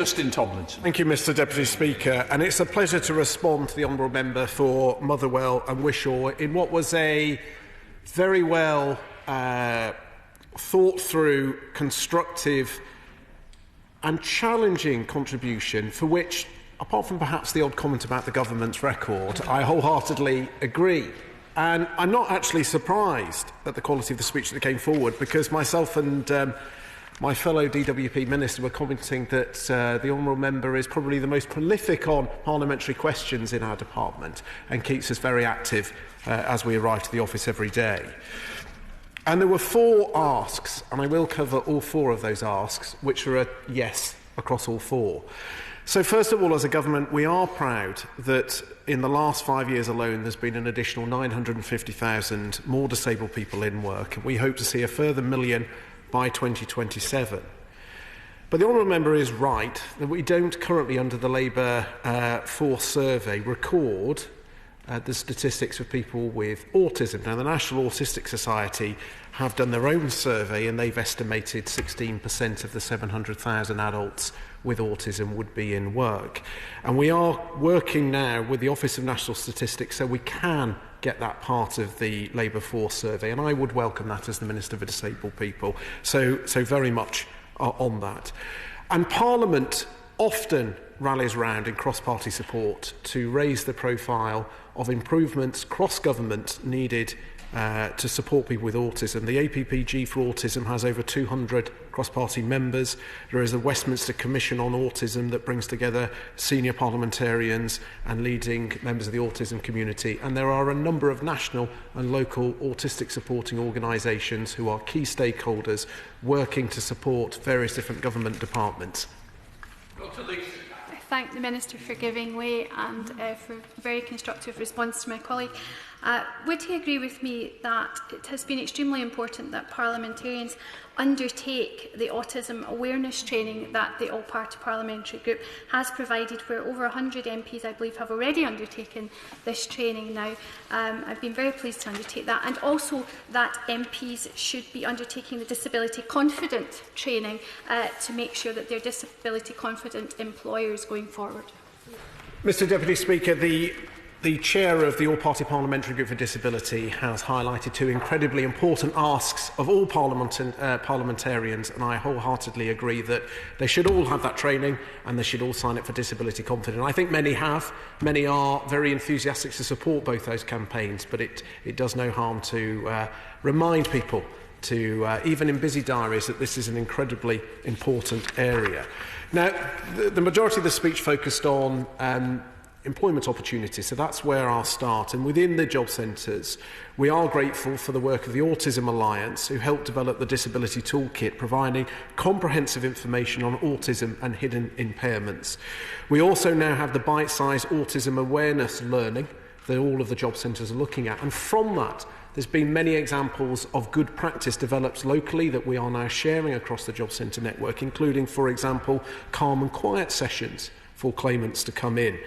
Justin Tomlinson. Thank you, Mr Deputy Speaker. And it's a pleasure to respond to the honourable member for Motherwell and Wishaw in what was a very well thought through, constructive and challenging contribution for which, apart from perhaps the odd comment about the government's record, I wholeheartedly agree. And I'm not actually surprised at the quality of the speech that came forward, because myself and my fellow DWP Minister were commenting that the honourable member is probably the most prolific on parliamentary questions in our department and keeps us very active as we arrive to the office every day. And there were 4 asks, and I will cover all 4 of those asks, which are a yes across all 4. So first of all, as a government, we are proud that in the last 5 years alone there's been an additional 950,000 more disabled people in work, and we hope to see a further million by 2027. But the honourable member is right that we don't currently, under the Labour Force Survey, record the statistics of people with autism. Now, the National Autistic Society have done their own survey, and they've estimated 16% of the 700,000 adults with autism would be in work. And we are working now with the Office of National Statistics so we can get that part of the Labour Force Survey, and I would welcome that as the Minister for Disabled People. So very much on that. And Parliament often rallies round in cross-party support to raise the profile of improvements cross-government needed to support people with autism. The APPG for Autism has over 200 cross-party members. There is a Westminster Commission on Autism that brings together senior parliamentarians and leading members of the autism community. And there are a number of national and local autistic supporting organisations who are key stakeholders working to support various different government departments. I thank the Minister for giving way and for a very constructive response to my colleague. Would he agree with me that it has been extremely important that parliamentarians undertake the autism awareness training that the All-Party Parliamentary Group has provided, where over 100 MPs, I believe, have already undertaken this training now? I've been very pleased to undertake that, and also that MPs should be undertaking the disability confident training to make sure that they're disability confident employers going forward. Mr Deputy Speaker, the chair of the All-Party Parliamentary Group for Disability has highlighted 2 incredibly important asks of all parliamentarians, and I wholeheartedly agree that they should all have that training and they should all sign up for Disability Confident. I think many have. Many are very enthusiastic to support both those campaigns, but it does no harm to remind people to, even in busy diaries, that this is an incredibly important area. Now, the majority of the speech focused on employment opportunities, so that's where I'll start. And within the job centres, we are grateful for the work of the Autism Alliance, who helped develop the Disability Toolkit, providing comprehensive information on autism and hidden impairments. We also now have the bite-sized autism awareness learning that all of the job centres are looking at, and from that there's been many examples of good practice developed locally that we are now sharing across the job centre network, including, for example, calm and quiet sessions for claimants to come in.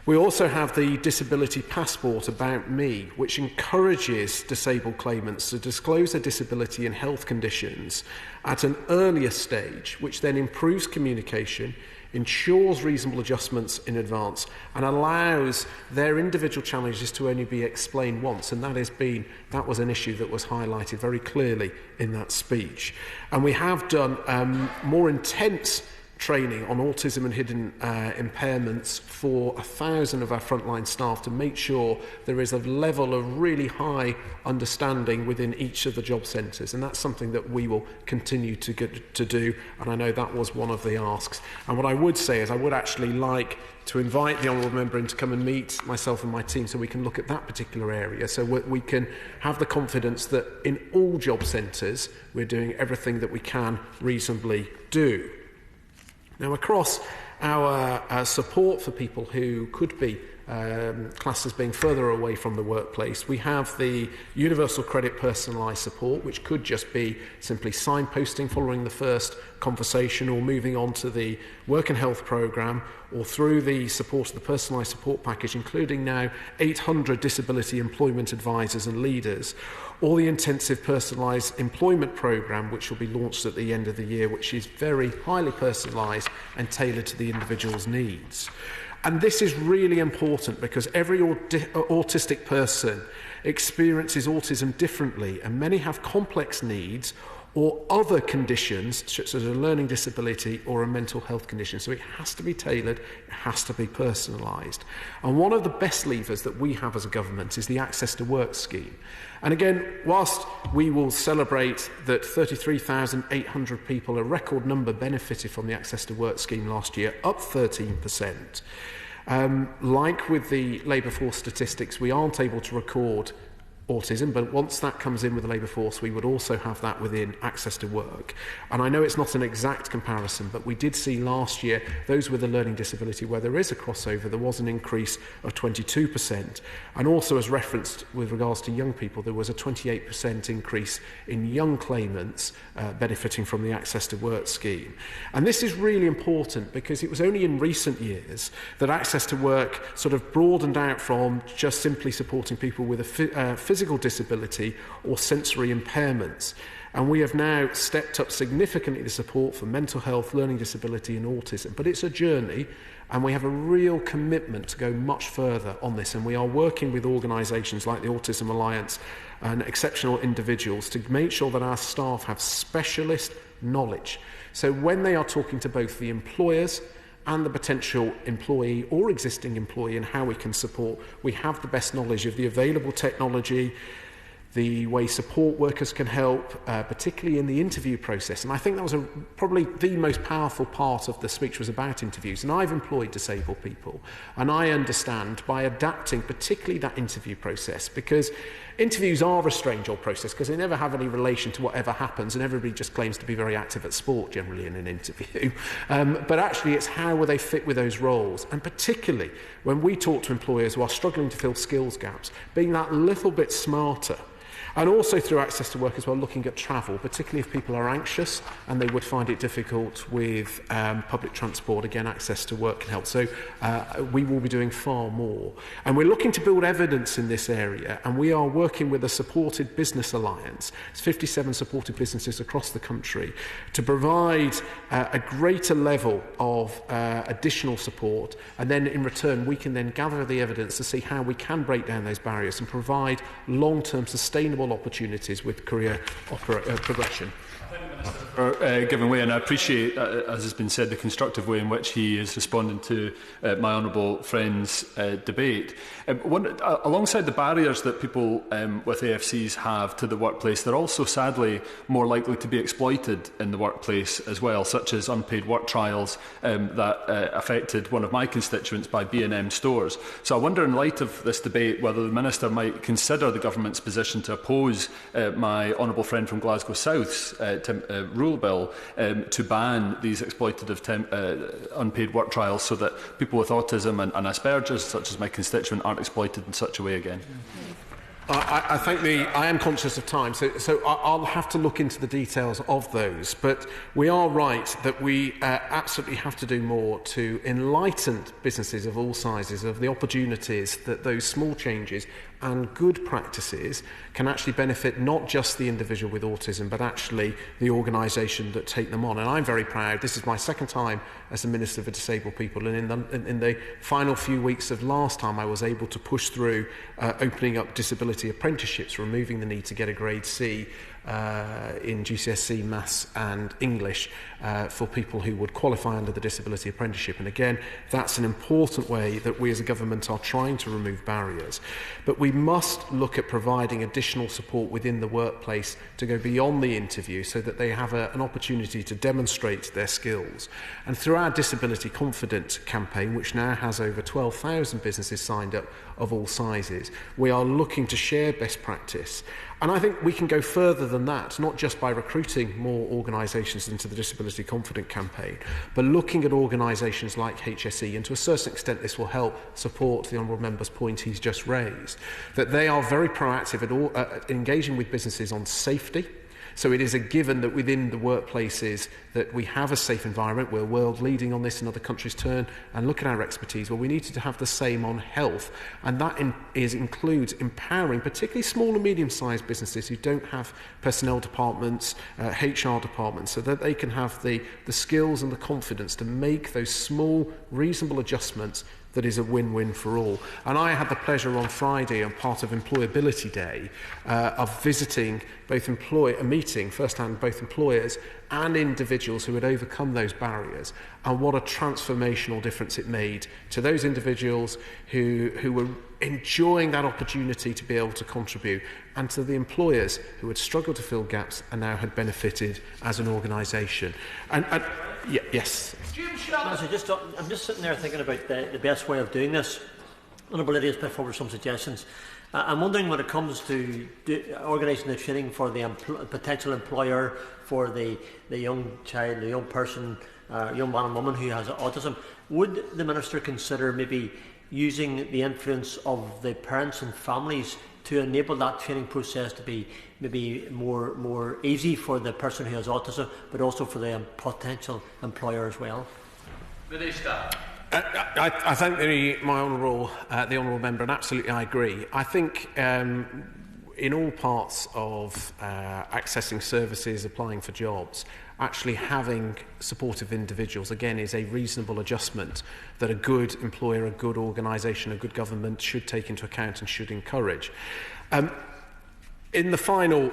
We also have the Disability Passport About Me, which encourages disabled claimants to disclose their disability and health conditions at an earlier stage, which then improves communication, ensures reasonable adjustments in advance, and allows their individual challenges to only be explained once. And that was an issue that was highlighted very clearly in that speech. And we have done more intense training on autism and hidden impairments for 1,000 of our frontline staff to make sure there is a level of really high understanding within each of the job centres, and that's something that we will continue to do, and I know that was one of the asks. And what I would say is I would actually like to invite the honourable member in to come and meet myself and my team so we can look at that particular area, so we can have the confidence that in all job centres we're doing everything that we can reasonably do. Now, across our support for people who could be classed as being further away from the workplace. We have the universal credit personalised support, which could just be simply signposting following the first conversation, or moving on to the work and health programme, or through the support of the personalised support package, including now 800 disability employment advisors and leaders, or the intensive personalised employment programme, which will be launched at the end of the year, which is very highly personalised and tailored to the individual's needs. And this is really important because every autistic person experiences autism differently, and many have complex needs or other conditions, such as a learning disability or a mental health condition. So it has to be tailored, it has to be personalised. And one of the best levers that we have as a government is the Access to Work scheme. And again, whilst we will celebrate that 33,800 people, a record number, benefited from the Access to Work scheme last year, up 13%, like with the labour force statistics, we aren't able to record autism, but once that comes in with the labour force, we would also have that within Access to Work. And I know it's not an exact comparison, but we did see last year those with a learning disability where there is a crossover, there was an increase of 22%. And also, as referenced with regards to young people, there was a 28% increase in young claimants benefiting from the Access to Work scheme. And this is really important because it was only in recent years that Access to Work sort of broadened out from just simply supporting people with a physical disability or sensory impairments. And we have now stepped up significantly the support for mental health, learning disability and autism. But it's a journey, and we have a real commitment to go much further on this. And we are working with organisations like the Autism Alliance and exceptional individuals to make sure that our staff have specialist knowledge. So when they are talking to both the employers and the potential employee or existing employee and how we can support, we have the best knowledge of the available technology, the way support workers can help, particularly in the interview process. And I think that was probably the most powerful part of the speech was about interviews. And I've employed disabled people, and I understand by adapting particularly that interview process, because interviews are a strange old process because they never have any relation to whatever happens, and everybody just claims to be very active at sport generally in an interview. But actually it's how will they fit with those roles, and particularly when we talk to employers who are struggling to fill skills gaps, being that little bit smarter. And also through Access to Work as well, looking at travel, particularly if people are anxious and they would find it difficult with public transport. Again, Access to Work can help. So we will be doing far more. And we're looking to build evidence in this area, and we are working with a Supported Business Alliance. It's 57 supported businesses across the country to provide a greater level of additional support, and then in return we can then gather the evidence to see how we can break down those barriers and provide long-term sustainable opportunities with career progression. Giving way, and I appreciate, as has been said, the constructive way in which he is responding to my honourable friend's debate. Alongside the barriers that people with AFCs have to the workplace, they're also sadly more likely to be exploited in the workplace as well, such as unpaid work trials that affected one of my constituents by B&M stores. So I wonder, in light of this debate, whether the Minister might consider the government's position to oppose my honourable friend from Glasgow South's rule bill to ban these exploitative unpaid work trials, so that people with autism and Asperger's, such as my constituent, aren't exploited in such a way again. I am conscious of time, so I'll have to look into the details of those. But we are right that we absolutely have to do more to enlighten businesses of all sizes of the opportunities that those small changes and good practices can actually benefit not just the individual with autism, but actually the organisation that take them on. And I'm very proud. This is my second time as the Minister for Disabled People, and in the final few weeks of last time, I was able to push through opening up disability apprenticeships, removing the need to get a grade C in GCSE Maths and English for people who would qualify under the disability apprenticeship. And again, that's an important way that we as a government are trying to remove barriers. But we must look at providing additional support within the workplace to go beyond the interview, so that they have an opportunity to demonstrate their skills. And through our Disability Confident campaign, which now has over 12,000 businesses signed up of all sizes, we are looking to share best practice And I think we can go further than that, not just by recruiting more organisations into the Disability Confident campaign, but looking at organisations like HSE, and to a certain extent this will help support the Honourable Member's point he's just raised, that they are very proactive at engaging with businesses on safety. So it is a given that within the workplaces that we have a safe environment. We're world leading on this, and other countries turn and look at our expertise. Well, we need to have the same on health, and that includes empowering particularly small and medium-sized businesses who don't have personnel departments, HR departments, so that they can have the skills and the confidence to make those small, reasonable adjustments that is a win-win for all. And I had the pleasure on Friday, on part of Employability Day, of visiting meeting firsthand both employers and individuals who had overcome those barriers, and what a transformational difference it made to those individuals who were enjoying that opportunity to be able to contribute, and to the employers who had struggled to fill gaps and now had benefited as an organisation. Yes. I'm just sitting there thinking about the best way of doing this. Honourable Lady has put forward some suggestions. I'm wondering, when it comes to organising the training for the potential employer, for the young child, the young person, young man and woman who has autism, would the Minister consider maybe using the influence of the parents and families to enable that training process to be maybe more easy for the person who has autism, but also for the potential employer as well? Minister. I thank the honourable member, and absolutely I agree. I think in all parts of accessing services, applying for jobs, actually having supportive individuals, again, is a reasonable adjustment that a good employer, a good organisation, a good government should take into account and should encourage. In the final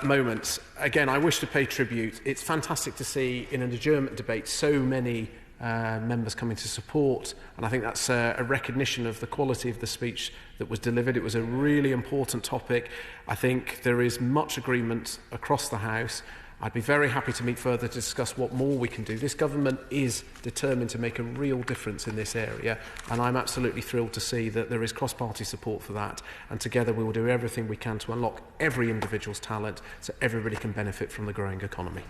moments, again, I wish to pay tribute. It's fantastic to see in an adjournment debate so many members coming to support, and I think that's a recognition of the quality of the speech that was delivered. It was a really important topic. I think there is much agreement across the House. I'd be very happy to meet further to discuss what more we can do. This government is determined to make a real difference in this area, and I'm absolutely thrilled to see that there is cross-party support for that, and together we will do everything we can to unlock every individual's talent so everybody can benefit from the growing economy.